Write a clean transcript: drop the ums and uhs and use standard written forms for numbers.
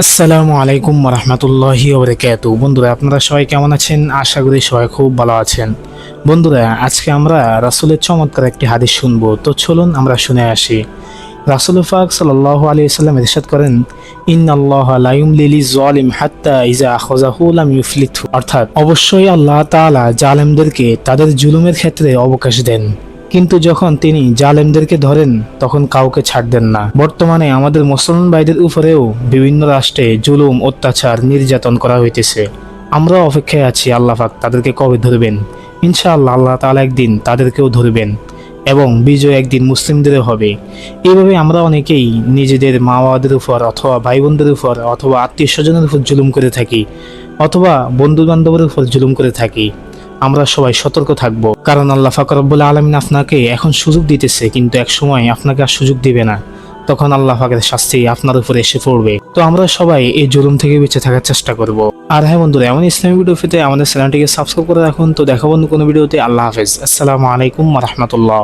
আসসালামু আলাইকুম রহমতুল্লাহি ওবরাকাতুহু। বন্ধুরা, আপনারা সবাই কেমন আছেন? আশা করি সবাই খুব ভালো আছেন। বন্ধুরা, আজকে আমরা রাসূলের চমৎকার একটি হাদিস শুনবো। তো চলুন আমরা শুনে আসি। রাসূল পাক সাল্লাল্লাহু আলাইহি ওয়াসাল্লাম ইরশাদ করেন, ইন্নাল্লাহা লা ইউমলি লিয-যালিম হাত্তা ইযা আখাযাহু লাম ইউফলিতহু। অর্থাৎ অবশ্যই আল্লাহ তাআলা জালেমদেরকে তাদের জুলুমের ক্ষেত্রে অবকাশ দেন, কিন্তু যখন তিনি জালেমদেরকে ধরেন তখন কাউকে ছাড় দেন না। বর্তমানে আমাদের মুসলমান ভাইদের উপরেও বিভিন্ন রাষ্ট্রে জুলুম, অত্যাচার, নির্যাতন করা হইতেছে। আমরা অপেক্ষায় আছি আল্লাহ পাক তাদেরকে কবে ধরবেন। ইনশাআল্লাহ আল্লাহ তাআলা একদিন তাদেরকেও ধরবেন এবং বিজয় একদিন মুসলিমদেরও হবে। এইভাবে আমরা অনেকেই নিজেদের মা বাবাদের উপর অথবা ভাই বোনদের উপর অথবা আত্মীয় স্বজনের উপর জুলুম করে থাকি, অথবা বন্ধু বান্ধবের উপর জুলুম করে থাকি। আমরা সবাই সতর্ক থাকব, কারণ আল্লাহ পাক রব্বুল আলামিন আপনাকে এখন সুযোগ দিতেছে, কিন্তু এক সময় আপনাকে আর সুযোগ দিবে না। তখন আল্লাহ পাকের শাস্তি আপনার উপরে এসে পড়বে। তো আমরা সবাই এই জুলুম থেকে বেঁচে থাকার চেষ্টা করব। আর হ্যাঁ বন্ধুরা, এমন ইসলামিক ভিডিও পেতে আমাদের চ্যানেলটিকে সাবস্ক্রাইব করে রাখুন। তো দেখা বন্ধু কোনো ভিডিওতে। আল্লাহ হাফেজ। আসসালামু আলাইকুম রহমতুল্লাহ।